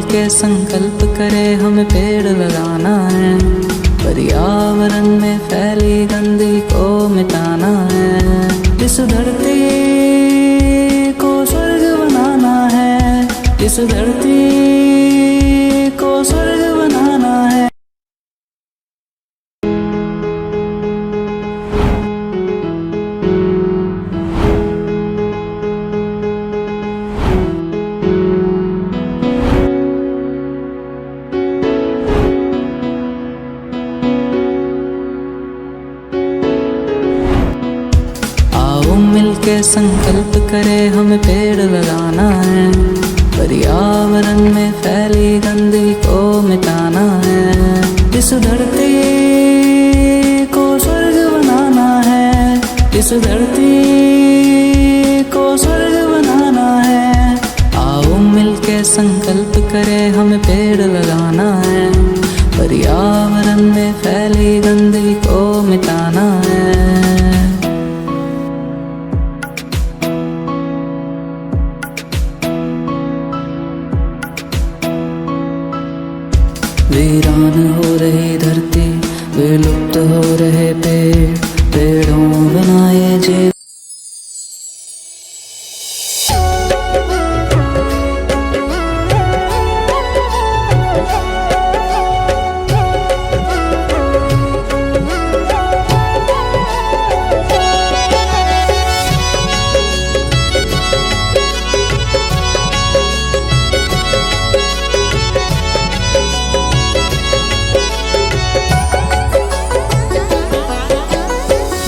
मिलके संकल्प करें हमें पेड़ लगाना है, पर्यावरण में फैली गंदगी को मिटाना है। इस धरती को स्वर्ग बनाना है, इस धरती को स्वर्ग बनाना है। मिलके संकल्प करें हमें पेड़ लगाना है, पर्यावरण में फैली गंदगी को मिटाना है। इस धरती को स्वर्ग बनाना है, इस धरती को स्वर्ग बनाना है। आओ मिलके संकल्प करें हमें पेड़ लगाना है, पर्यावरण में फैली गंदगी को मिटाना है। वीरान हो रही धरती, विलुप्त हो रहे पेड़, पेड़ों बिना ये जीवन।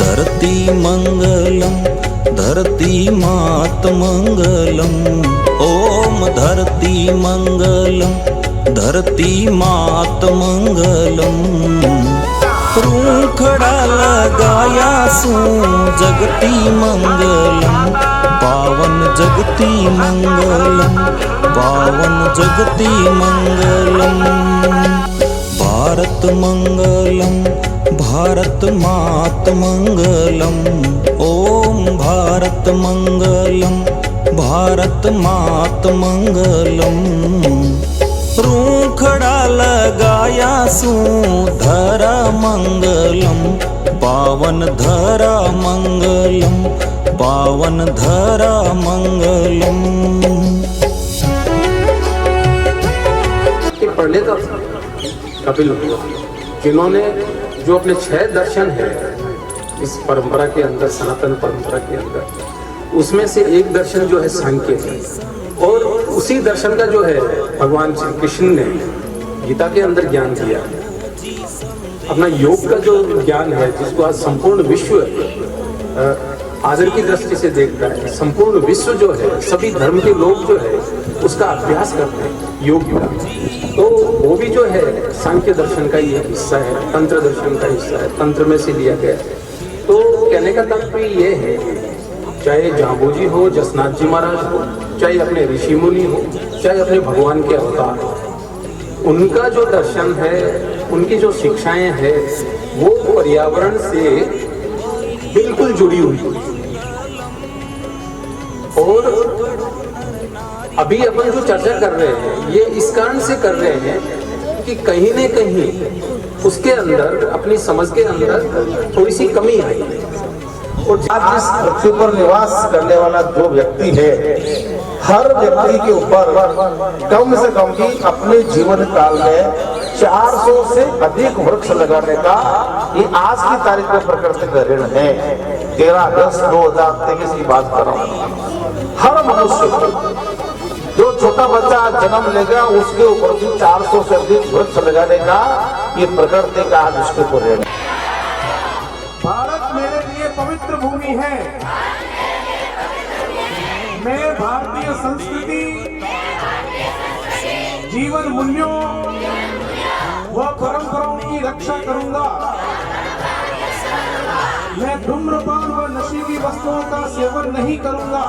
धरती मंगलम, धरती मात मंगलम, ओम धरती मंगलम, धरती मात मंगलम। रूखड़ा लगाया सू जगती मंगलम, पावन जगती मंगलम, पावन जगती मंगलम। भारत मंगलम, भारत मात मंगलम, ओम भारत मंगलम, भारत मात मंगलम। रूखड़ा लगाया सू धरा मंगलम, पावन धरा मंगलम, पावन धरा मंगलम। प्रणेता कपिल जिन्होंने जो अपने 6 दर्शन है इस परंपरा के अंदर, सनातन परंपरा के अंदर, उसमें से एक दर्शन जो है सांख्य है, और उसी दर्शन का जो है भगवान श्री कृष्ण ने गीता के अंदर ज्ञान दिया। अपना योग का जो ज्ञान है, जिसको आज संपूर्ण विश्व आदर की दृष्टि से देखता है, संपूर्ण विश्व जो है, सभी धर्म के लोग जो है उसका अभ्यास करते हैं योग का, तो वो भी जो है सांख्य दर्शन का ही हिस्सा है, तंत्र दर्शन का हिस्सा है, तंत्र में से लिया गया है। तो कहने का तात्पर्य ये है, चाहे जांबूजी हो, जसनाथ जी महाराज हो, चाहे अपने ऋषि मुनि हो, चाहे अपने भगवान के अवतार हो, उनका जो दर्शन है, उनकी जो शिक्षाएं हैं, वो पर्यावरण से बिल्कुल जुड़ी हुई। और अभी अपन जो चर्चा कर रहे हैं, ये इस कारण से कर रहे हैं कि कहीं न कहीं उसके अंदर, अपनी समझ के अंदर थोड़ी सी कमी आई। और आज इस पृथ्वी पर निवास करने वाला जो व्यक्ति है, हर व्यक्ति के ऊपर कम से कम भी अपने जीवन काल में 400 से अधिक वृक्ष लगाने का ये आज की तारीख में प्रकृति का ऋण है। 13/10/2023 की बात कर रहा हूँ। हर मनुष्य, जो छोटा बच्चा जन्म लेगा, उसके ऊपर भी 400 से अधिक वृक्ष लगाने का ये प्रकृति का आज उसके ऊपर ऋण है। भारत मेरे लिए पवित्र भूमि है। मैं भारतीय संस्कृति, जीवन मूल्यों व परंपराओं की रक्षा करूंगा। मैं धूम्रपान व नशीली वस्तुओं का सेवन नहीं करूंगा।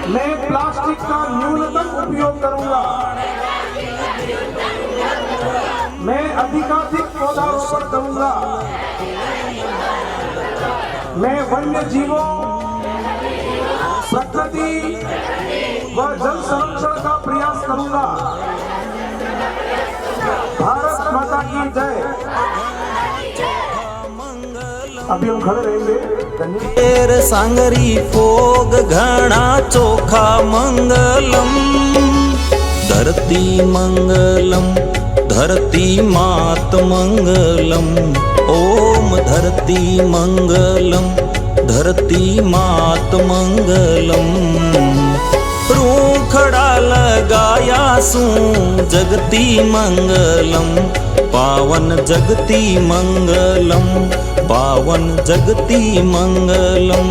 मैं प्लास्टिक का न्यूनतम उपयोग करूंगा। मैं अधिकाधिक पौधारोपण करूंगा। मैं वन्य जीवों, प्रकृति व जल करूंगा। भारत माता की जय। अभी हम खड़े रहेंगे। धन्यवाद। तेर सांगरी फोग घना चोखा मंगलम, धरती मंगलम, धरती मात मंगलम, ओम धरती मंगलम, धरती मात मंगलम। रूखड़ा लगाया सू जगती मंगलम, पावन जगती मंगलम, पावन जगती मंगलम।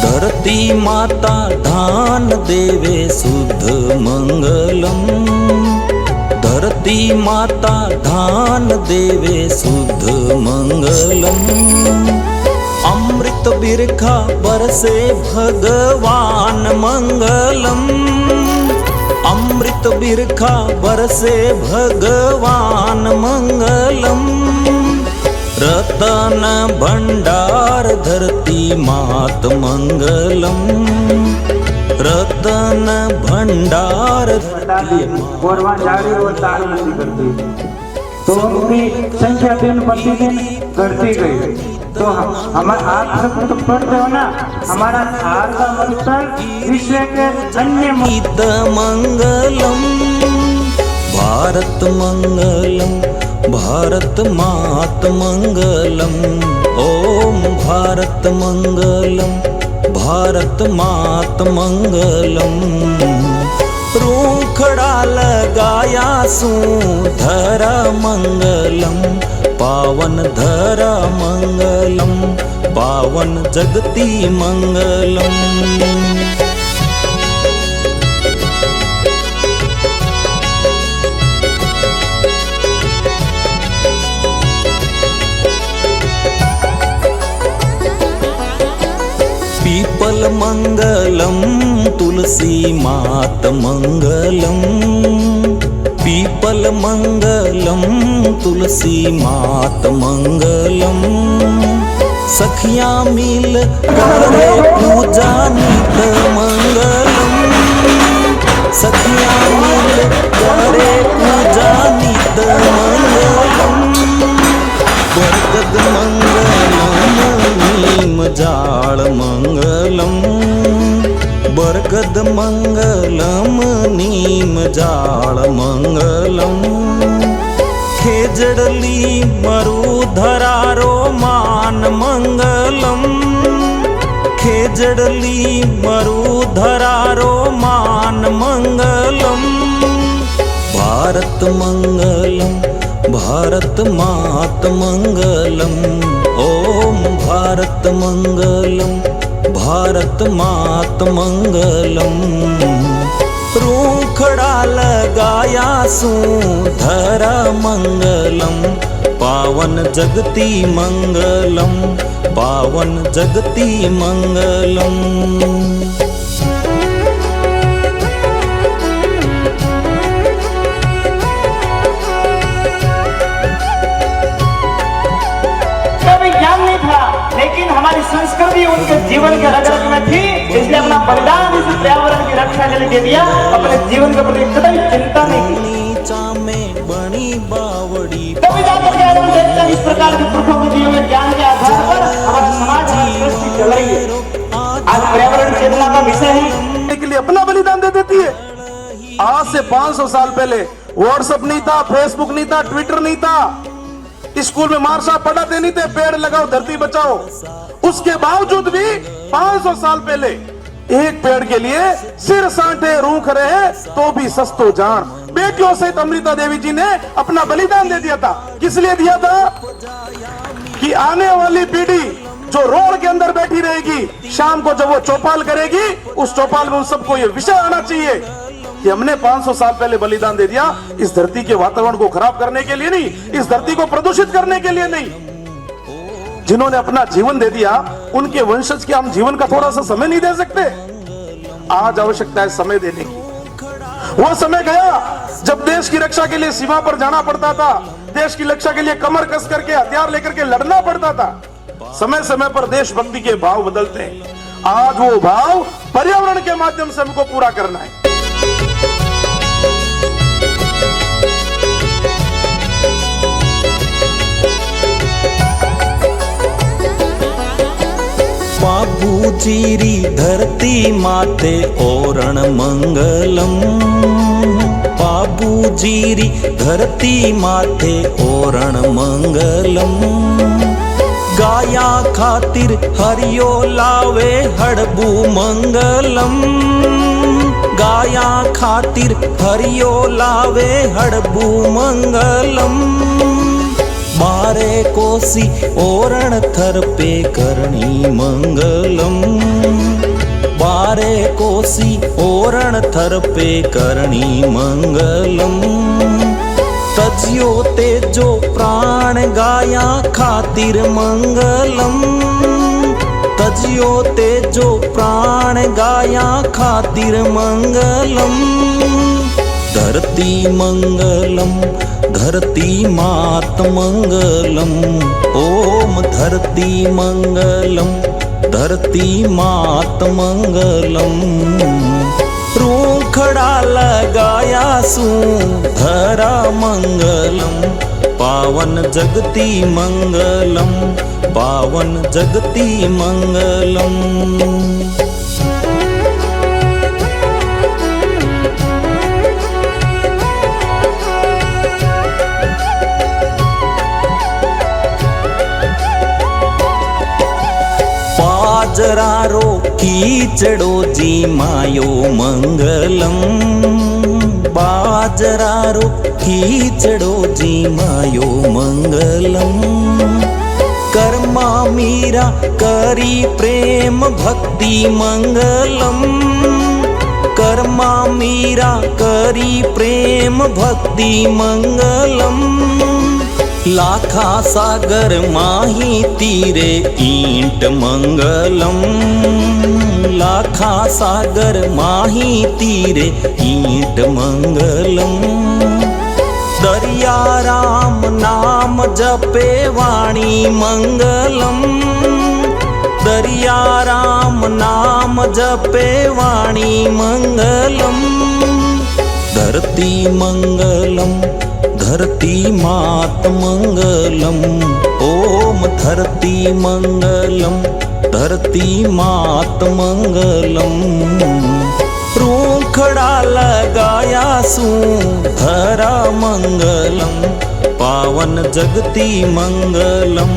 धरती माता धान देवे शुद्ध मंगलम, धरती माता धान देवे शुद्ध मंगलम। अमृत बिरखा बरसे भगवान मंगलम, अमृत बिरखा बरसे भगवान मंगलम। रतन भंडार धरती मात मंगलम, रतन भंडार गौरवान जारी और ताल नहीं करती, तो उनकी संख्या दिन प्रतिदिन बढ़ती गई। तो हमारे आप तो पढ़ते हो ना, हमारा आज का मकसद विश्व के अन्य गीत मंगलम, भारत मंगलम, भारत मात मंगलम, ओम भारत मंगलम, भारत मात मंगलम। रूखड़ा लगाया सू धरा मंगलम, पावन धरा मंगलम, पावन जगती मंगलम। पीपल मंगलम, तुलसी मात मंगलम, पीपल मंगलम, तुलसी मात मंगलम। सखियां मिल करे पूजा नित मंगलम, सखियां मिल करे पूजा नित मंगलम। बरगद मंगलम, नीम जाड़ मंगलम, बरगद मंगलम, नीम जाड़ मंगलम। खेजड़ली मरुधरा रोमान मंगलम, खेजड़ली मरुधरा रोमान मंगलम। भारत मंगलम, भारत मात मंगलम, ओम भारत मंगलम, भारत मात मंगलम। रूखड़ा लगाया सू धरा मंगलम, पावन जगती मंगलम, पावन जगती मंगलम। लेकिन हमारी संस्कृति उनके जीवन के रग रग में थी, इसलिए अपना बलिदान इस पर्यावरण की रक्षा के लिए दे दिया, अपने जीवन के प्रति कभी चिंता नहीं की। में बनी बावड़ी तभी जाकर के हम देखते हैं इस प्रकार के पुरुषों के जीवन में ज्ञान के आधार पर हमारा समाज हमारी सृष्टि चल रही है। आज पर्यावरण चेतना का विषय है के लिए अपना बलिदान दे देती है। आज से 500 साल पहले व्हाट्सएप नहीं था, फेसबुक नहीं था, ट्विटर नहीं था, स्कूल में मार साहब पढ़ाते नहीं थे पेड़ लगाओ धरती बचाओ। उसके बावजूद भी 500 साल पहले एक पेड़ के लिए सिर सांठे रूख रहे तो भी सस्तो जान बेटियों सहित अमृता देवी जी ने अपना बलिदान दे दिया था। किस लिए दिया था? कि आने वाली पीढ़ी जो रोड के अंदर बैठी रहेगी, शाम को जब वो चौपाल करेगी, उस चौपाल में उन सबको ये विषय आना चाहिए कि हमने 500 साल पहले बलिदान दे दिया इस धरती के वातावरण को खराब करने के लिए नहीं, इस धरती को प्रदूषित करने के लिए नहीं। जिन्होंने अपना जीवन दे दिया उनके वंशज के हम जीवन का थोड़ा सा समय नहीं दे सकते? आज आवश्यकता है समय देने की। वो समय गया जब देश की रक्षा के लिए सीमा पर जाना पड़ता था, देश की रक्षा के लिए कमर कस करके हथियार लेकर के लड़ना पड़ता था। समय समय पर देशभक्ति के भाव बदलते हैं। आज वो भाव पर्यावरण के माध्यम से हमको पूरा करना है। बाबूजीरी धरती माते ओरण मंगलम, बाबूजीरी धरती माथे ओरण मंगलम। गाया खातिर हरियो लावे हड़बू मंगलम, गाया खातिर हरियो लावे हड़बू मंगलम। बारे कोसी ओरण थर पे करणी मंगलम, बारे कोसी ओरण थर पे करणी मंगलम। तजियो तेजो प्राण गाया खातिर मंगलम, तजियो तेजो प्राण गाया खातिर मंगलम। धरती मंगलम, धरती मात मंगलम, ओम धरती मंगलम, धरती मात मंगलम। रूखड़ा लगाया सू धरा मंगलम, पावन जगती मंगलम, पावन जगती मंगलम। बाजरारो कीचड़ो जी मायो मंगलम, बाजरारो कीचड़ो जी मायो मंगलम। कर्मा मीरा करी प्रेम भक्ति मंगलम, कर्मा मीरा करी प्रेम भक्ति मंगलम। लाखा सागर माही तीरे ईंट मंगलम, लाखा सागर माही तीरे ईंट मंगलम। दरिया राम नाम जपे वाणी मंगलम, दरिया राम नाम जपे वाणी मंगलम। धरती मंगलम, धरती मात मंगलम, ओम धरती मंगलम, धरती मात मंगलम। रूखड़ा लगाया सू धरा मंगलम, पावन जगती मंगलम,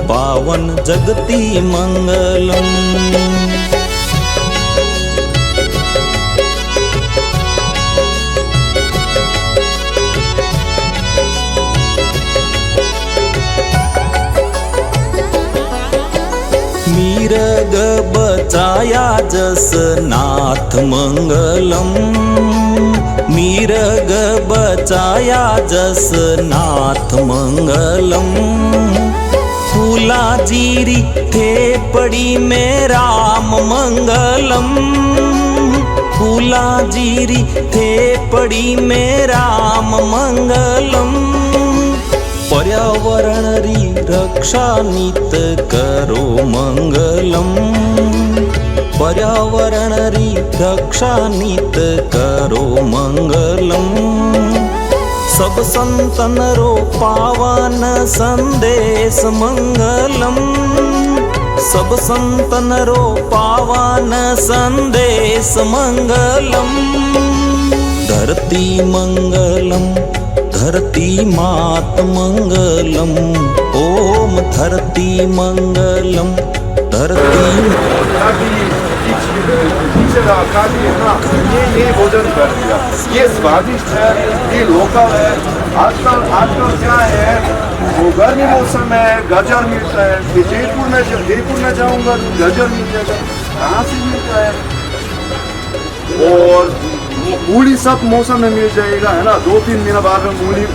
पावन जगती मंगलम। मीरग बचाया जस नाथ मंगलम, मीरग बचाया जस नाथ मंगलम। फूला जीरी थे पड़ी में राम मंगलम, फूला जीरी थे पड़ी में राम मंगलम। पर्यावरण री रक्षा नित करो मंगलम, पर्यावरण री रक्षा नित करो मंगलम। सब संतन रो पावन संदेश मंगलम, सब संतन रो पावन संदेश मंगलम। धरती मंगलम, धरती मात मंगलम, ओम धरती मंगलम, धरती। ये भोजन कर दिया, ये स्वादिष्ट है, ये लोकल है। आजकल क्या है, वो गर्मी मौसम है, गाजर मिलता है। जयपुर में जाऊंगा तो गाजर मिल जाएगा, कहाँ से मिलता है। और मूली सब मौसम में मिल जाएगा, है ना। 2-3 महीना बाद में मूली।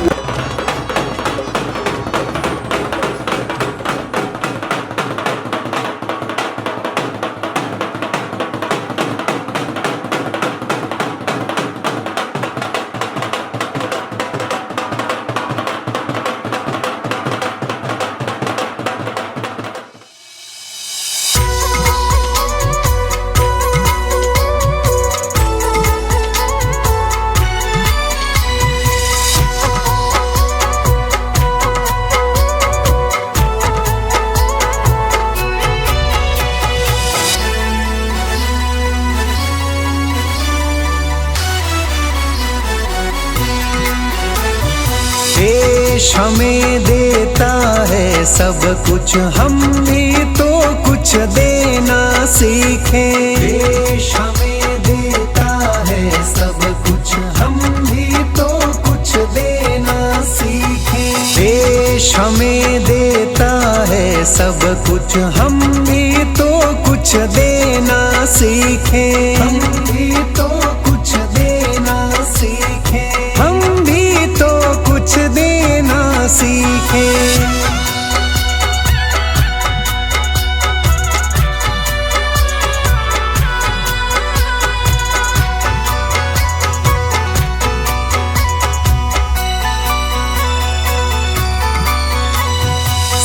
सब कुछ हम भी तो कुछ देना सीखें। देश हमें देता है सब कुछ हम भी तो कुछ देना सीखें। देश हमें देता है सब कुछ हम भी तो कुछ देना सीखें। हम भी तो कुछ देना सीखें। हम भी तो कुछ देना सीखें।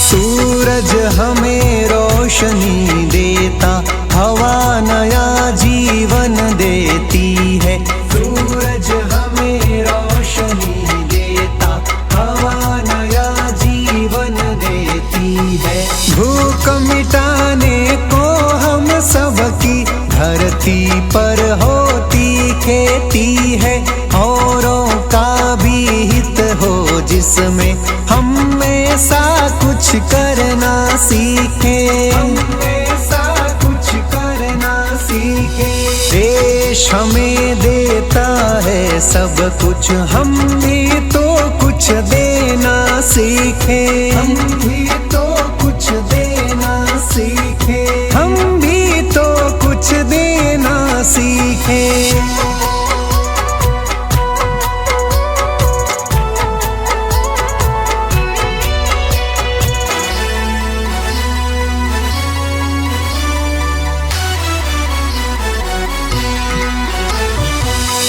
सूरज हमें रोशनी देता, हवा नया जीवन देती है। सूरज हमें रोशनी देता, हवा नया जीवन देती है। भूख मिटाने को हम सबकी धरती पर होती खेती है। औरों का भी हित हो जिसमें हम ऐसा कुछ करना सीखें। हम ऐसा कुछ करना सीखें। देश हमें देता है सब कुछ हम भी तो कुछ देना सीखें। हम भी तो कुछ देना सीखें। हम भी तो कुछ देना सीखें।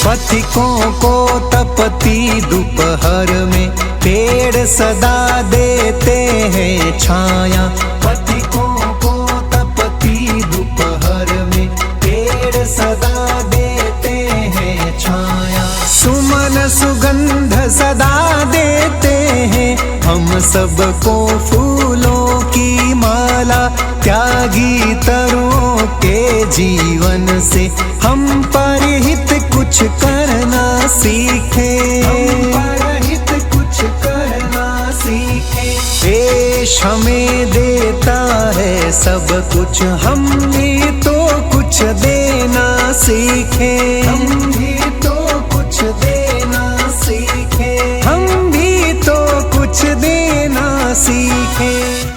पथिकों को तपती दोपहर में पेड़ सदा देते हैं छाया। पथिकों को तपती दोपहर में पेड़ सदा देते हैं छाया। सुमन सुगंध सदा देते हैं हम सबको फूलों की माला। त्यागी तरुओं के जीवन से हम परहित कुछ करना सीखें। हम परहित कुछ करना सीखें। देश हमें देता है सब कुछ हम भी तो कुछ देना सीखें। हम भी तो कुछ देना सीखें। हम भी तो कुछ देना सीखें।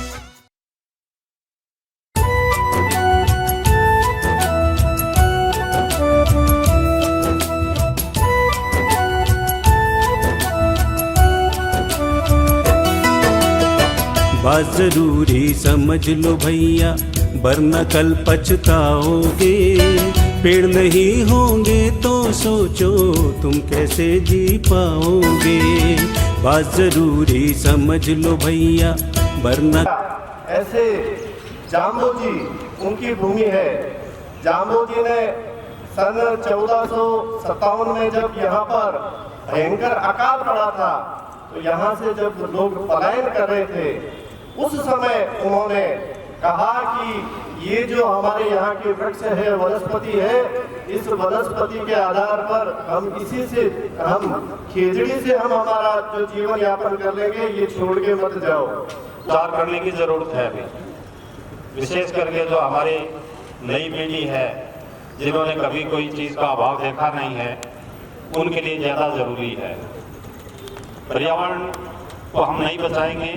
बात जरूरी समझ लो भैया, वरना कल पछताओगे। पेड़ नहीं होंगे तो सोचो तुम कैसे जी पाओगे। बात जरूरी समझ लो भैया, वरना ऐसे जाम्बोजी उनकी भूमि है। जाम्बोजी ने सन 1457 में जब यहाँ पर भयंकर अकाल पड़ा था, तो यहाँ से जब लोग पलायन कर रहे थे, उस समय उन्होंने कहा कि ये जो हमारे यहाँ के वृक्ष है, वनस्पति है, इस वनस्पति के आधार पर हम इसी से, हम खेजड़ी से हम हमारा जो जीवन यापन कर लेंगे, ये छोड़ के मत जाओ। सुधार करने की जरूरत है अभी, विशेष करके जो हमारी नई पीढ़ी है, जिन्होंने कभी कोई चीज का अभाव देखा नहीं है, उनके लिए ज्यादा जरूरी है। पर्यावरण को हम नहीं बचाएंगे,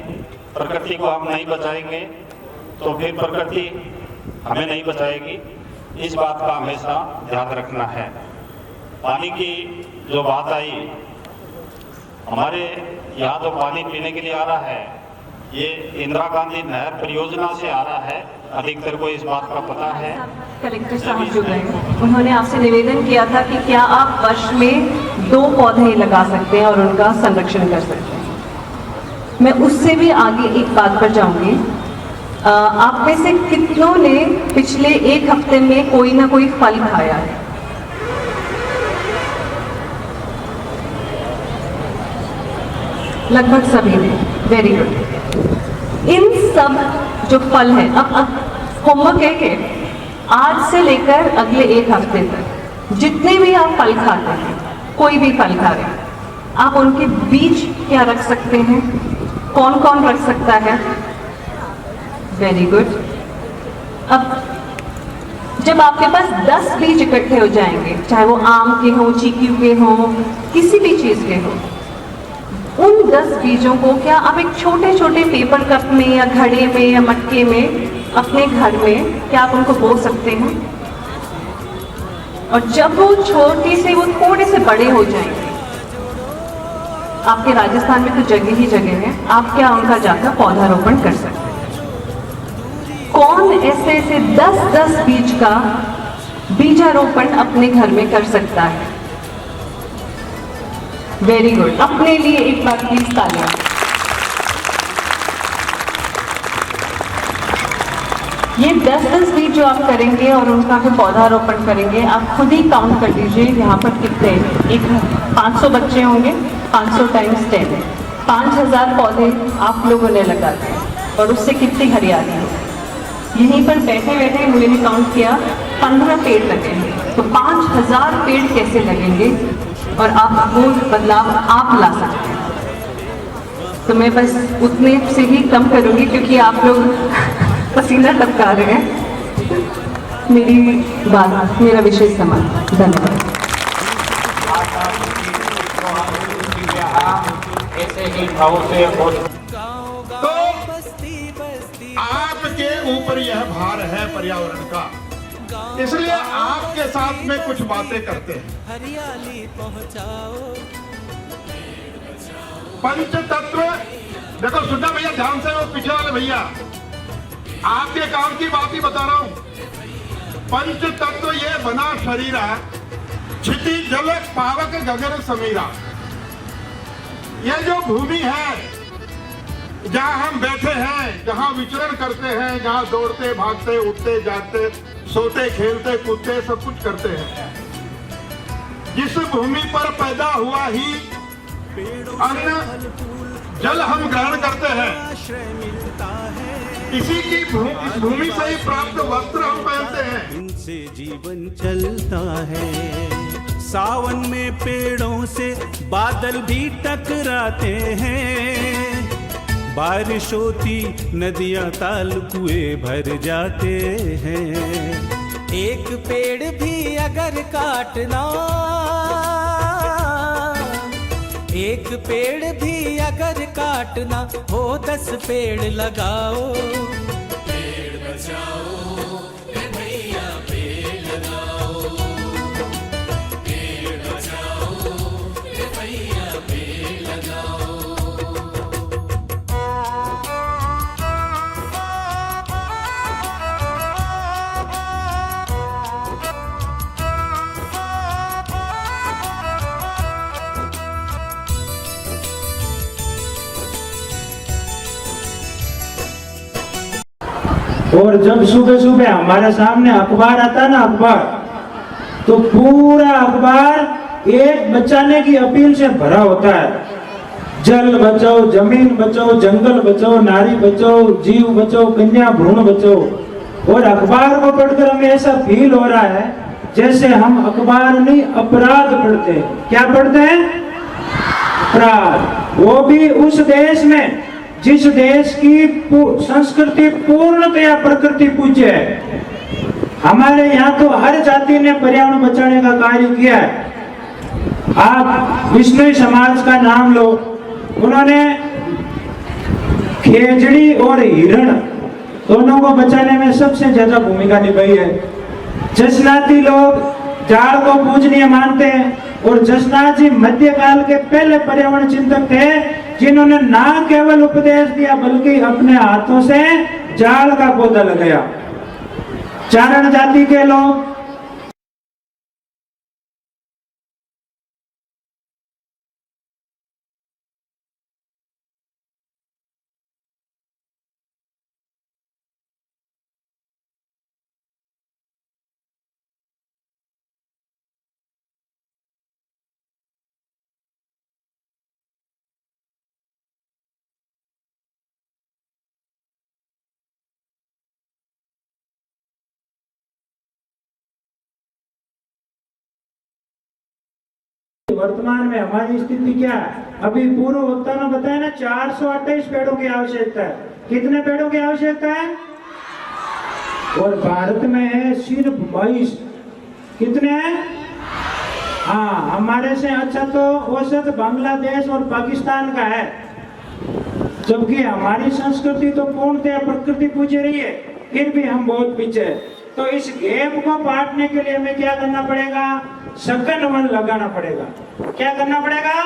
प्रकृति को हम नहीं बचाएंगे, तो फिर प्रकृति हमें नहीं बचाएगी। इस बात का हमेशा ध्यान रखना है। पानी की जो बात आई, हमारे यहाँ तो पानी पीने के लिए आ रहा है, ये इंदिरा गांधी नहर परियोजना से आ रहा है। अधिकतर को इस बात का पता है। कलेक्टर साहब जो गए, उन्होंने आपसे निवेदन किया था कि क्या आप वर्ष में 2 पौधे लगा सकते हैं और उनका संरक्षण कर सकते हैं। मैं उससे भी आगे एक बात पर जाऊंगी। आप में से कितनों ने पिछले 1 हफ्ते में कोई ना कोई फल खाया है? लगभग सभी ने। Very good. इन सब जो फल हैं, अब होमवर्क है कि आज से लेकर अगले 1 हफ्ते तक जितने भी आप फल खाते हैं, कोई भी फल खा रहे हैं, आप उनके बीज क्या रख सकते हैं, कौन कौन रख सकता है, वेरी गुड। अब जब आपके पास 10 बीज इकट्ठे हो जाएंगे, चाहे वो आम के हों, चीकू के हों, किसी भी चीज़ के हों, उन 10 बीजों को क्या आप एक छोटे छोटे पेपर कप में या घड़े में या मटके में अपने घर में क्या आप उनको बो सकते हैं? और जब वो छोटे से वो थोड़े से बड़े हो जाएंगे, आपके राजस्थान में तो जगह ही जगह है, आप क्या उनका जाकर पौधारोपण कर सकते हैं। कौन ऐसे ऐसे 10-10 बीज का बीजारोपण अपने घर में कर सकता है? Very good. अपने लिए एक बार प्लीज तालियां। ये 10-10 बीज जो आप करेंगे और उनका फिर पौधारोपण करेंगे, आप खुद ही काउंट कर लीजिए यहाँ पर कितने, एक 500 बच्चे होंगे, 500 × 10 5000 पौधे आप लोगों ने लगा दिए और उससे कितनी हरियाली है। यहीं पर बैठे बैठे मैंने काउंट किया 15 पेड़ लगेंगे, तो 5000 पेड़ कैसे लगेंगे और आप वो बदलाव आप ला सकते हैं। तो मैं बस उतने से ही कम करूंगी क्योंकि आप लोग पसीना टपका रहे हैं। मेरी बात, मेरा विषय समाप्त। धन्यवाद। ऐसे ही भावों से आपके ऊपर यह भार है पर्यावरण का, इसलिए आपके साथ में कुछ बातें करते हैं। पंच तत्व देखो, सुनना भैया ध्यान से, वो पीछे वाले भैया आपके काम की बात ही बता रहा हूं। पंच तत्व ये बना शरीरा, क्षिति जल पावक गगन समीरा। ये जो भूमि है जहां हम बैठे हैं, जहां विचरण करते हैं, जहां दौड़ते भागते उठते जागते सोते खेलते कूदते सब कुछ करते हैं, जिस भूमि पर पैदा हुआ ही अन्न जल हम ग्रहण करते हैं, इसी की इस भूमि से ही प्राप्त वस्त्र हम पहनते हैं। इनसे जीवन चलता है। सावन में पेड़ों से बादल भी टकराते हैं, बारिश होती नदियां ताल कुएं भर जाते हैं। एक पेड़ भी अगर काटना, एक पेड़ भी अगर काटना हो, 10 पेड़ लगाओ। पेड़ बचाओ रे भैया, पेड़ लगाओ। पेड़ बचाओ रे भैया, पेड़ लगाओ। और जब सुबह सुबह हमारे सामने अखबार आता ना, अखबार, तो पूरा अखबार एक बचाने की अपील से भरा होता है। जल बचाओ, जमीन बचाओ, जंगल बचाओ, नारी बचाओ, जीव बचाओ, कन्या भ्रूण बचाओ। और अखबार को पढ़कर हमें ऐसा फील हो रहा है जैसे हम अखबार नहीं अपराध पढ़ते हैं। क्या पढ़ते हैं? अपराध। वो भी उस देश में जिस देश की संस्कृति पूर्णतया प्रकृति पूज्य है। हमारे यहाँ तो हर जाति ने पर्यावरण बचाने का कार्य किया है। आप विष्णु समाज का नाम लो, उन्होंने खेजड़ी और हिरण दोनों को बचाने में सबसे ज्यादा भूमिका निभाई है। जसनाती लोग झाड़ को पूजनीय मानते हैं और जसनाथ जी मध्यकाल के पहले पर्यावरण चिंतक थे, जिन्होंने ना केवल उपदेश दिया बल्कि अपने हाथों से झाड़ का पौधा लगाया। चारण जाति के लोग वर्तमान में हमारी स्थिति क्या है? अभी पूर्व वक्ता ने बताया ना, 428 पेड़ों की आवश्यकता है। कितने पेड़ों की आवश्यकता है? और भारत में है सिर्फ 22। कितने हैं? हाँ, हमारे से अच्छा तो औसत बांग्लादेश और पाकिस्तान का है, जबकि हमारी संस्कृति तो पूर्णतः प्रकृति पूजे रही है, फिर भी हम बहुत पीछे हैं। तो इस गैप को पाटने के लिए हमें क्या करना पड़ेगा? सघन वन लगाना पड़ेगा। क्या करना पड़ेगा?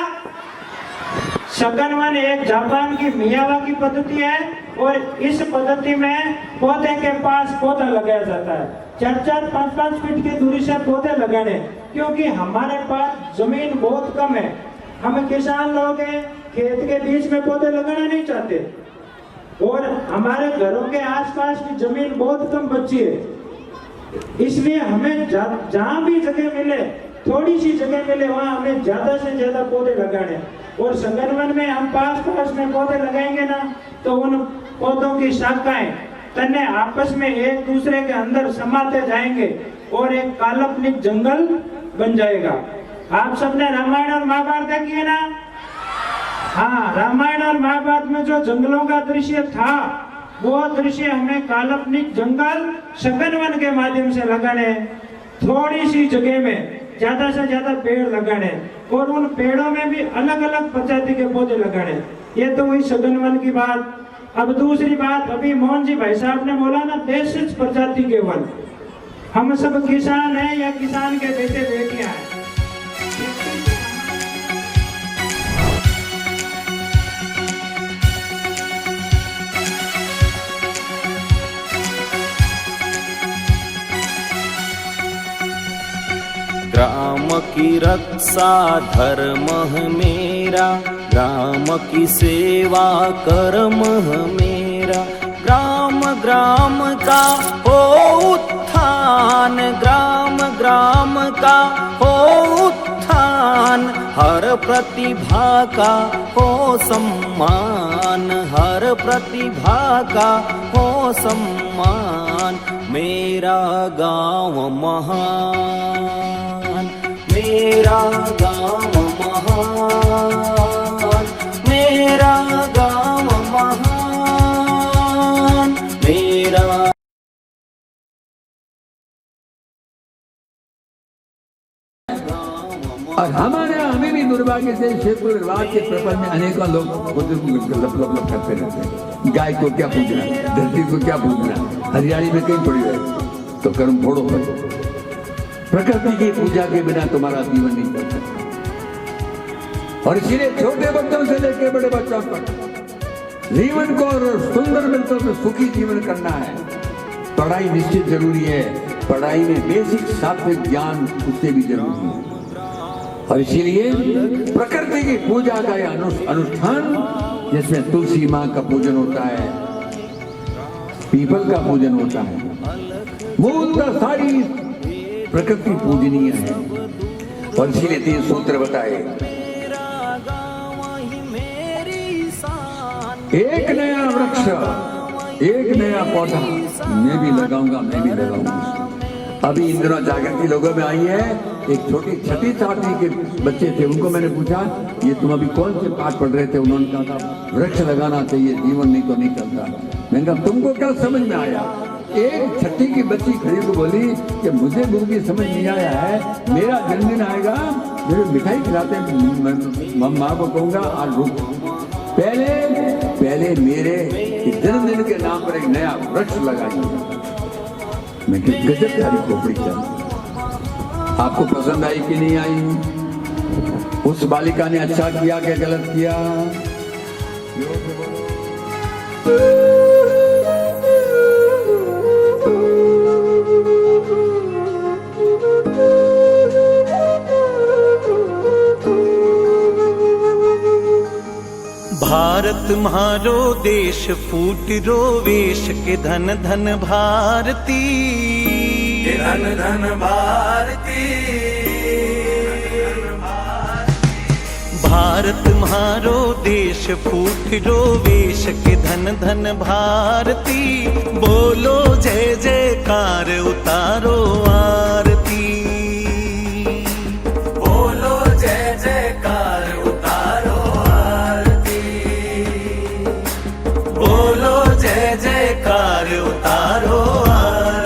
सघन वन एक जापान की मियावाकी पद्धति है, और इस पद्धति में पौधे के पास पौधा लगाया जाता है। 4-4, 5-5 फीट की दूरी से पौधे लगाने, क्योंकि हमारे पास जमीन बहुत कम है। हम किसान लोग हैं, खेत के बीच में पौधे लगाना नहीं चाहते, और हमारे घरों के आसपास की जमीन बहुत कम बची है। इसलिए हमें जहाँ भी जगह मिले, थोड़ी सी जगह मिले, वहाँ हमें ज्यादा से ज्यादा पौधे लगाने। और सघन वन में हम पास में पौधे लगाएंगे ना, तो उन पौधों की शाखाएं, तने आपस में एक दूसरे के अंदर समाते जाएंगे और एक काल्पनिक जंगल बन जाएगा। आप सबने रामायण और महाभारत देखी है ना? हाँ, रामायण और महाभारत में जो जंगलों का दृश्य था, वो दृश्य हमें काल्पनिक जंगल सघन वन के माध्यम से लगाने। थोड़ी सी जगह में ज्यादा से ज्यादा पेड़ लगाने, और उन पेड़ों में भी अलग अलग प्रजाति के पौधे लगाने। ये तो हुई सघन वन की बात। अब दूसरी बात, अभी मोहन जी भाई साहब ने बोला ना, देशिज प्रजाति के वन। हम सब किसान हैं या किसान के बेटे बेटियां हैं। ग्राम की रक्षा धर्म मेरा, ग्राम की सेवा कर्म मेरा। ग्राम ग्राम का हो उत्थान, ग्राम ग्राम का हो उत्थान। हर प्रतिभा का हो सम्मान, हर प्रतिभा का हो सम्मान। मेरा गाँव महान, मेरा गाँव महान, मेरा गाँव महान, मेरा। और हमें भी दुर्भाग्य से क्षेत्र विवाद के प्रपंच में अनेकों लोग लप करते रहते हैं। गाय को क्या पूजना, धरती को क्या पूजना, हरियाली में कहीं पड़ी रहे तो कर्म फोड़ो भाई। प्रकृति की पूजा के बिना तुम्हारा जीवन नहीं चलता। और इसीलिए छोटे बच्चों से लेकर बड़े बच्चों तक जीवन को और सुंदर मिलकर में सुखी जीवन करना है। पढ़ाई निश्चित जरूरी है, पढ़ाई में बेसिक सात्विक ज्ञान उससे भी जरूरी है। और इसीलिए प्रकृति की पूजा का यह अनुष्ठान, जिसमें तुलसी माँ का पूजन होता है, पीपल का पूजन होता है, मूलतः सारी प्रकृति पूजनीय है। और इसीलिए 3 सूत्र बताए। एक नया वृक्ष, एक नया पौधा मैं भी लगाऊंगा, मैं भी लगाऊंगा। अभी इन दिनों जागृति लोगों में आई है। एक छोटी 6ठी 7वीं के बच्चे थे, उनको मैंने पूछा ये तुम अभी कौन से पाठ पढ़ रहे थे? उन्होंने कहा था वृक्ष लगाना चाहिए, जीवन नहीं तो नहीं चलता। मैंने कहा तुमको क्या समझ में आया? एक 6ठी की बच्ची खड़ी को बोली कि मुझे गुरु की समझ नहीं आया है, मेरा जन्मदिन आएगा, मेरे मिठाई खिलाते, माँ को कहूंगा आज रुक, पहले मेरे जन्मदिन के नाम पर एक नया वृक्ष लगाइए। मैं गजब सारी खोपड़ी चल। आपको पसंद आई कि नहीं आई? उस बालिका ने अच्छा किया कि गलत किया? भारत म्हारो देश फूट रो वेश के धन धन भारती, धन धन भारती। भारत म्हारो देश फूट रो वेश के धन धन भारती। बोलो जय जयकार उतारो आरती, बोलो जय जयकार उतारो आरती, बोलो जय जयकार उतारो आरती।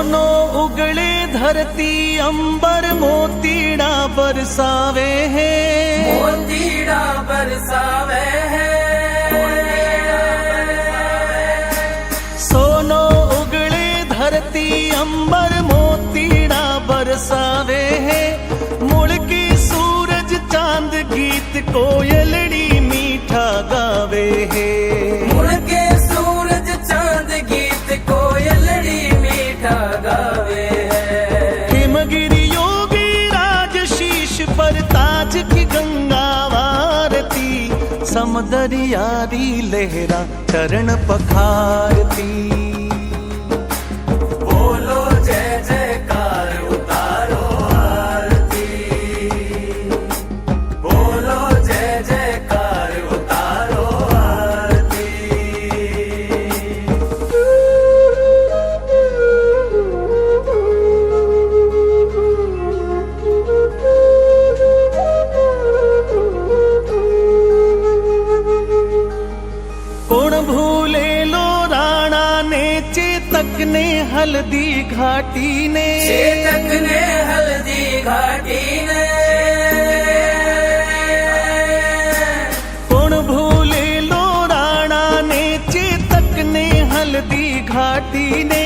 सोनो उगले धरती अंबर मोतीड़ा बरसावे है, मोतीड़ा बरसावे है। सोनो उगले धरती अंबर मोतीड़ा बरसावे है, मुड़की सूरज चांद गीत कोयलड़ी मीठा गावे है, मुड़के सूरज चांद गीत कोयलड़ी मीठा गावे है। हिमगिरी योगी राज शीश पर ताज की गंगा वारती, समदरियारी लहरा चरण पखारती। बोलो जय जयकार उतारो आरती, बोलो जय जयकार उतारो आरती। कौन भूले लो राणा ने चेतक ने हल्दी घाटी ने, चेतक ने हल्दी घाटी ने, कौन भूले लो राणा ने चेतक ने हल्दी घाटी ने,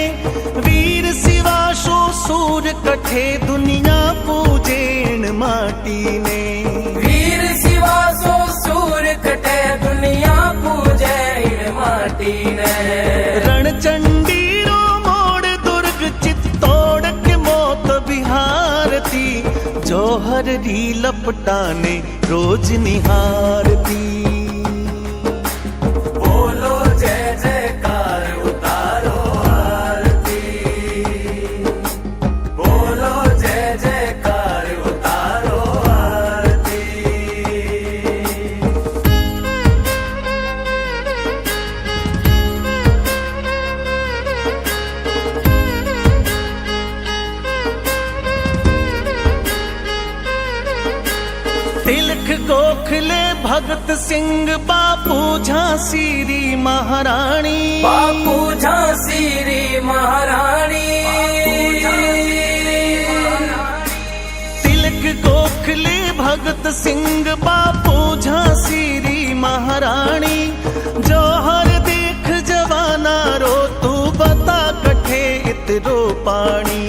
वीर शिवा शो सूर कठे दुनिया पूजेन माटी ने, वीर शिवा सो सूर कटे दुनिया पूजे माटी ने। रणचंडी रो मोड़ दुर्ग चित्तौड़ के मोत बिहारती, जौहर री लपटाने रोज निहारती। बोलो जय जयकार उतारो आरती, बोलो जय जयकार उतारो आरती। तिलक गोखले भगत सिंह बापू झांसी री महारानी, बापू झांसी री महारानी, तिलक गोखले भगत सिंह बापू झांसी री महारानी, जौहर देख जवाना रो तू बता कठे इतरो पानी,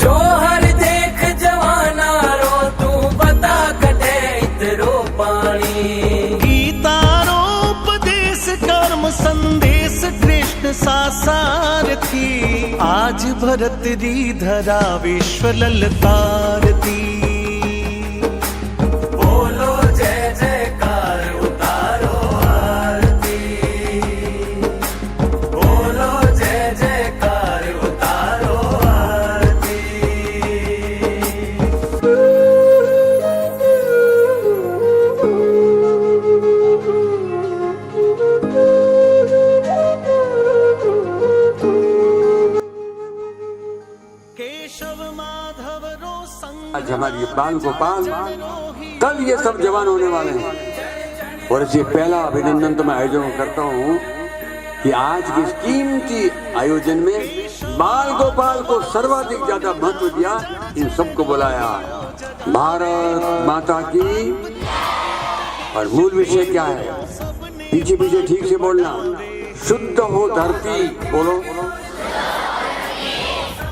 जौहर देख जवाना रो तू बता कटे इतरो पानी। गीता रो उपदेश कर्म संदेश कृष्ण सा सारथी, आज भरत री धरा विश्व ललकारती। बोलो जय जयकार उतारो आरती, बोलो जय जयकार उतारो आरती। केशव माधव रो संग आज हमारी बाल गोपाल, कल ये सब जवान होने वाले हैं। और इसे पहला अभिनंदन तो मैं आयोजन करता हूँ कि आज की इस कीमती आयोजन में बाल गोपाल को सर्वाधिक ज्यादा महत्व दिया, इन सबको बुलाया। भारत माता की, और मूल विषय क्या है, पीछे पीछे ठीक से बोलना। शुद्ध हो धरती, बोलो।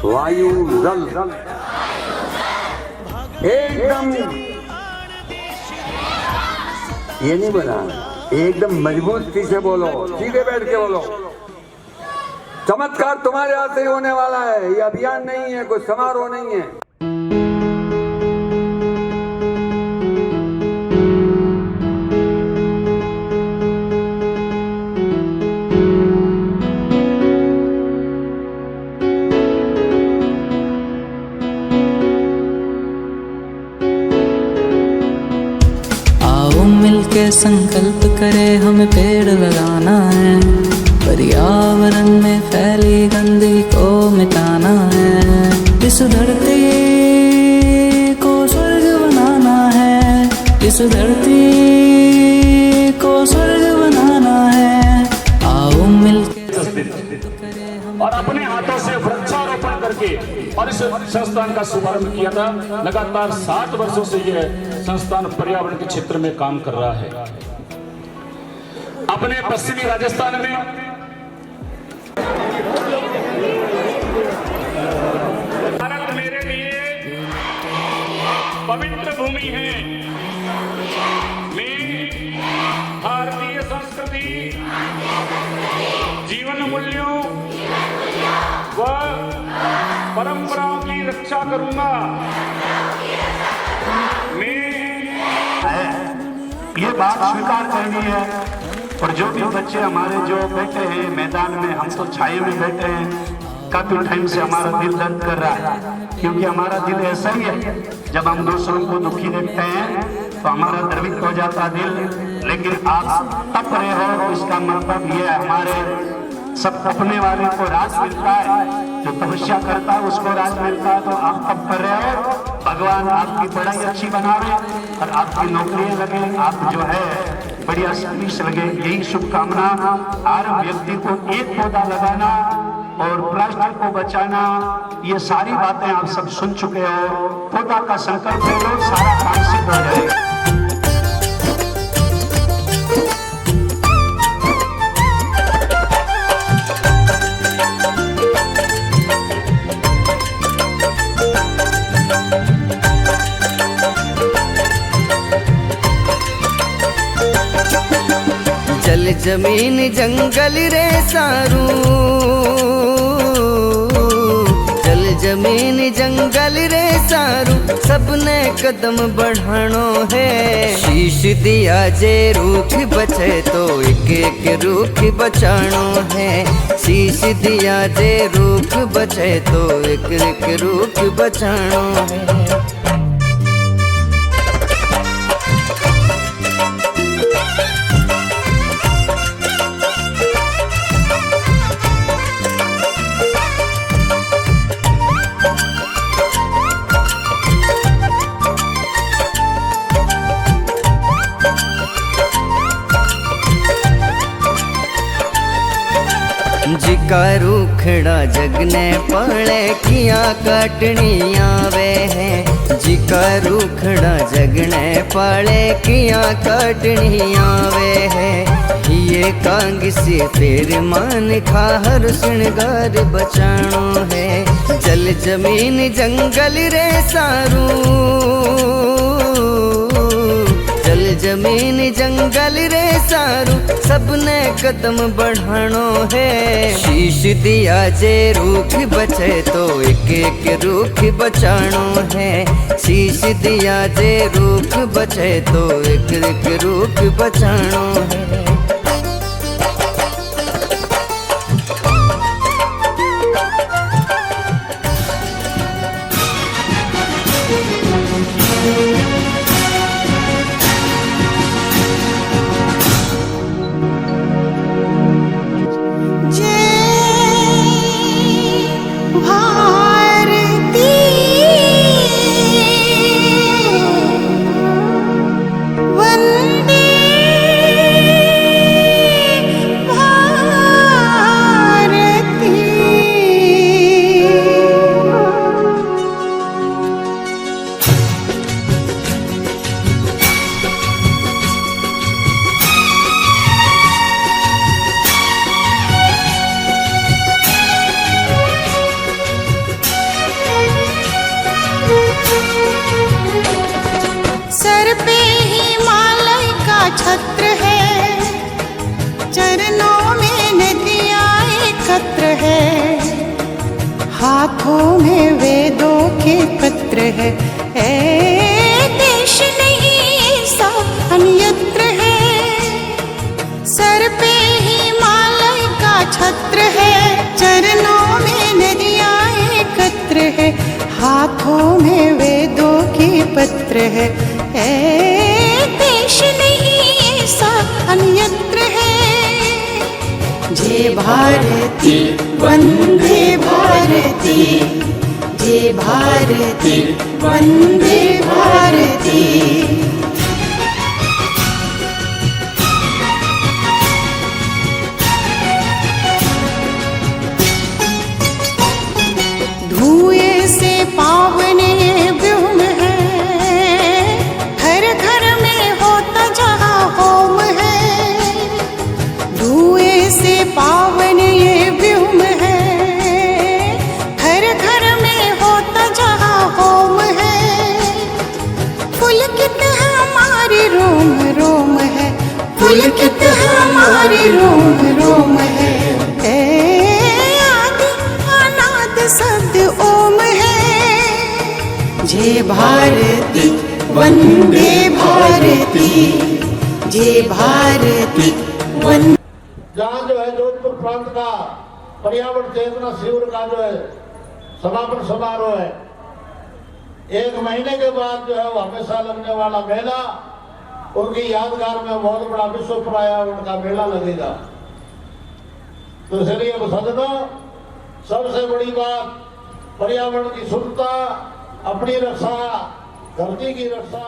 वायु जल एकदम, ये नहीं बोला, एकदम मजबूती से बोलो, सीधे बैठ के बोलो। चमत्कार तुम्हारे हाथ से होने वाला है, ये अभियान नहीं है, कोई समारोह नहीं है। मिलके संकल्प करें हमें पेड़ लगाना है, पर्यावरण में फैली गंदगी को मिटाना है, इस धरती को स्वर्ग बनाना है, इस धरती को स्वर्ग बनाना है। आओ मिलके संकल्प करें। और अपने हाथों से वृक्षारोपण करके और इस संस्थान का शुभारंभ किया था। लगातार 60 वर्षों से यह संस्थान पर्यावरण के क्षेत्र में काम कर रहा है। अपने पश्चिमी राजस्थान में भारत मेरे लिए पवित्र भूमि है। मैं भारतीय संस्कृति, जीवन मूल्यों व परंपराओं की रक्षा करूंगा। मैं ये बात स्वीकार करनी है। और जो भी बच्चे हमारे जो बैठे हैं मैदान में, हम तो छाये में बैठे हैं, काफी टाइम से हमारा दिल दर्द कर रहा है, क्योंकि हमारा दिल ऐसा ही है, जब हम दूसरों को दुखी देखते हैं तो हमारा द्रवित हो जाता दिल। लेकिन आप तप रहे हो तो इसका मतलब ये हमारे सब तपने वाले को राज मिलता है, जो तपस्या करता है उसको राज मिलता है। तो आप तप कर रहे हो, भगवान आपकी पढ़ाई अच्छी बनावे और आपकी नौकरियां लगे, आप जो है बढ़िया सर्विस लगे, यही शुभकामना। हर व्यक्ति को एक पौधा लगाना और प्लास्टिक को बचाना, ये सारी बातें आप सब सुन चुके हो। पौधा का संकल्प ले लो, सारा काम सिद्ध हो जाएगा। जल जमीन जंगल रे सारू, जल जमीन जंगल रे सारू, सबने कदम बढ़ानो है। शीश दिया जे रूख बचे तो एक एक रूख बचानो है। शीश दिया जे रूख बचे तो एक एक रूख बचानो है। जिका रूखड़ा जगने पड़े किया काटनी आवे है। जिका रूखड़ा जगने पड़े किया काटनी आवे है। ये कांग से फिर मान खा हर श्रृंगार बचानो है। जल जमीन जंगल रे सारू, जल जमीन जंगल रे सारू, सबने कदम बढ़ानो है। शीश दिया जे रूख बचे तो एक एक रूख बचानो है। शीश दिया जे रूख बचे तो एक एक रूख बचानो है। छत्र है, चरणों में नदियाँ एकत्र है, हाथों में वेदों के पत्र है। ऐ देश नहीं सब अन्यत्र है, सर पे हिमालय का छत्र है, चरणों में नदियाँ एकत्र है, हाथों में वेदों के पत्र है। ऐ देश नहीं अन्यत्र है। जय भारती वंदे भारती, जय भारती वंदे भारती। धुएं से पावन ये व्योम है, हर घर में होता जहाँ होम है। धुएं से पावन ये व्योम है, हर घर में होता जहाँ होम है। पुलकित हमारे रोम रोम है, पुलकित हमारे रोम रोम है। शब्द ओम है। जय भारती वंदे भारती, जय भारती वंदे। जहाँ जो है जोधपुर प्रांत का पर्यावरण चेतना शिविर का जो है समापन समारोह है, 1 महीने के बाद जो है वो हमेशा लगने वाला मेला, उनकी यादगार में बहुत बड़ा विश्व पर्यावरण का मेला लगेगा। तो इसलिए सदनों, सबसे बड़ी बात पर्यावरण की शुद्धता, अपनी रक्षा, धरती की रक्षा।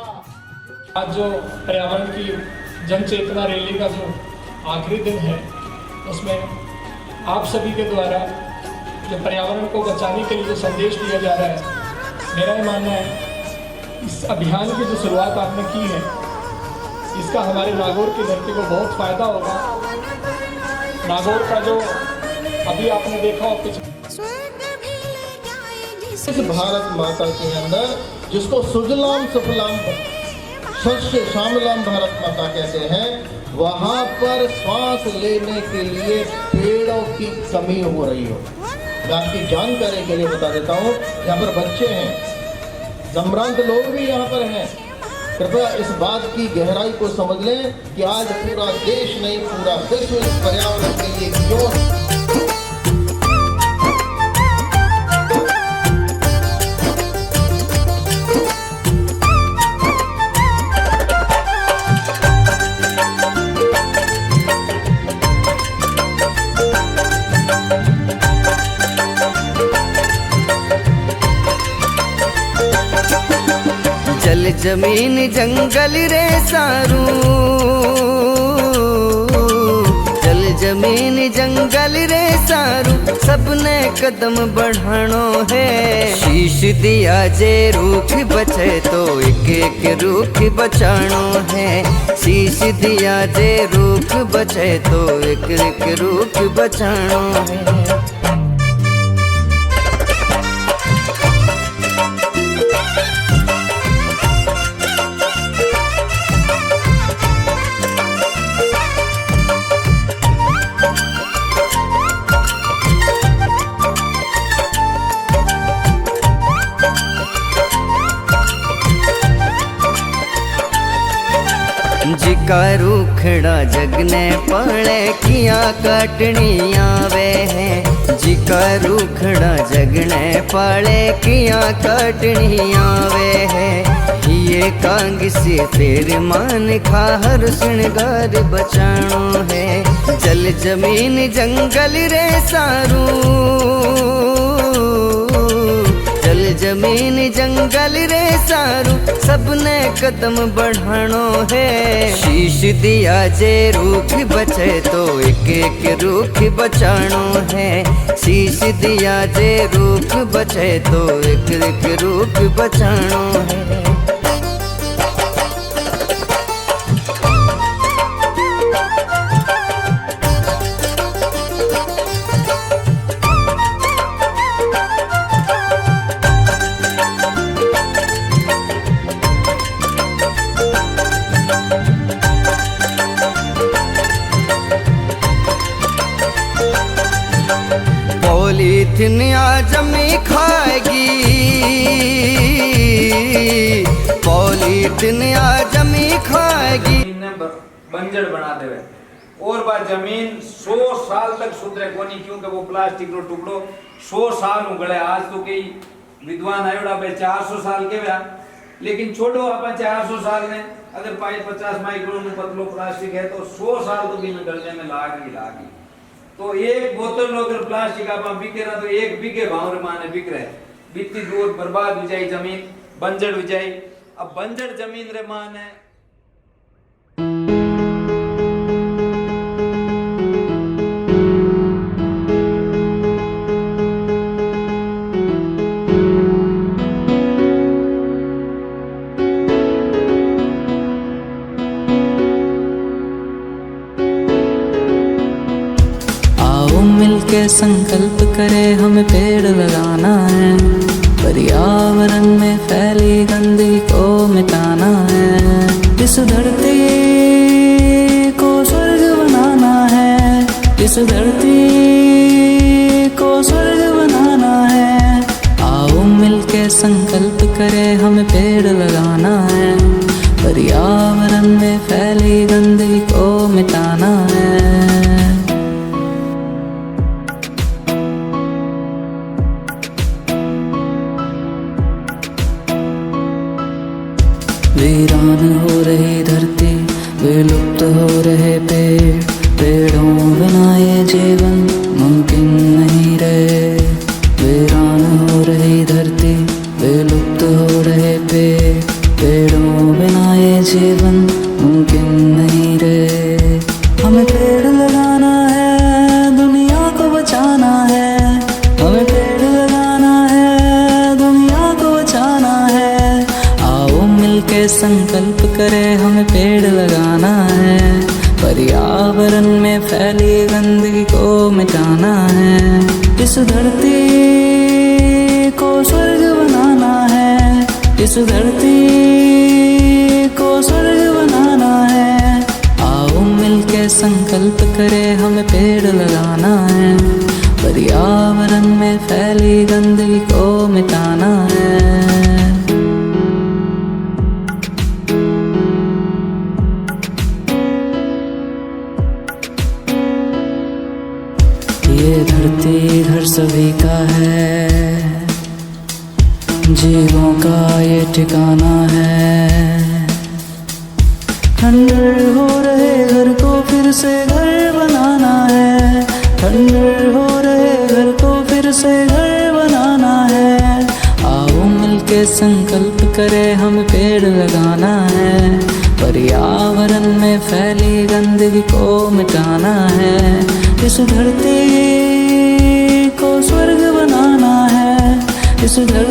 आज जो पर्यावरण की जन चेतना रैली का जो आखिरी दिन है, उसमें आप सभी के द्वारा जो पर्यावरण को बचाने के लिए जो संदेश दिया जा रहा है, मेरा ये मानना है इस अभियान की जो शुरुआत आपने की है, इसका हमारे नागौर की धरती को बहुत फायदा होगा। नागौर का जो अभी आपने देखा हो पिछले इस भारत माता के अंदर, जिसको सुजलाम सुफलाम शस्य श्यामलाम भारत माता कहते हैं, वहाँ पर श्वास लेने के लिए पेड़ों की कमी हो रही हो। मैं आपकी जानकारी के लिए बता देता हूँ, यहाँ पर बच्चे हैं, संभ्रांत लोग भी यहाँ पर हैं। कृपया इस बात की गहराई को समझ लें कि आज पूरा देश नहीं, पूरा विश्व इस पर्यावरण के लिए क्यों। जल जमीन जंगल रे सारू, जल जमीन जंगल रे सारू, सबने कदम बढ़ानो है। शीश दिया जे रूख बचे तो एक एक रूख बचानो है। शीश दिया जे रूख बचे तो एक एक रूख बचानो है। जिका रूखड़ा जगने पड़े किया काटनी आवे है। जिका रूखड़ा जगने पड़े किया काटनी आवे है। ये कांग से फिर मान खा हर श्रृंगार बचानो है। जल जमीन जंगल रे सारू, जल जमीन जंगल रे सारू, सबने कदम बढ़ानो है। शीश दिया जे रूख बचे तो एक एक रूख बचानो है। शीश दिया जे रूख बचे तो एक एक रूख बचानो है। पॉलीथिन आजमी खाएगी, पॉलीथिन आजमी खाएगी। बंजर बना देवे और बार जमीन 100 साल तक सुधरे कोनी, क्योंकि वो प्लास्टिक रो टुकड़ो 100 साल उगड़े। आज तो कई विद्वान आयोड़ा पे 400 साल के व्या, लेकिन छोड़ो अपन 400 साल में अगर 50 माइक्रोन पतलो प्लास्टिक है तो 100 साल तो भी निकलने में लागी। तो एक बोतल अगर प्लास्टिक आप बिके ना तो 1 बिके भाव माने बिक रहे, बीती दूर बर्बाद हो जाए जमीन, बंजर हो जाए। अब बंजर जमीन रे माने है। संकल्प करे हमें पेड़ लगाना है, पर्यावरण में फैली गंदगी को मिटाना है, इस धरती को स्वर्ग बनाना है, इस धरती को स्वर्ग बनाना है। आओ मिलके संकल्प करें हमें पेड़ लगाना है, पर्यावरण में फैली गंदगी को मिटाना है। वीरान हो रही धरती, विलुप्त हो रहे पेड़, पेड़ों बिना ये जीवन मुमकिन नहीं रहे। वीरान हो रही धरती, विलुप्त हो रहे पेड़, पेड़ों बिना ये जीवन मुमकिन नहीं रहे। हमें पेड़ लगाना है, दुनिया को बचाना है, हमें पेड़ लगाना है, दुनिया को बचाना है। आओ मिलके संकल्प करें हमें पेड़ लगाना है, पर्यावरण में फैली गंदगी को मिटाना है, इस धरती को स्वर्ग बनाना है, इस धरती को स्वर्ग बनाना है। आओ मिलके संकल्प करें हमें पेड़ लगाना है, पर्यावरण में फैली गंदगी को मिटाना है। ये धरती घर सभी का है, जीवों का ये ठिकाना है। खंडर हो रहे घर को फिर से घर बनाना है, खंडर हो रहे घर को फिर से घर बनाना है। आओ मिलके संकल्प करें हम पेड़ लगाना है, पर्यावरण में फैली गंदगी को मिटाना है, इस धरती को स्वर्ग बनाना है, इस धरती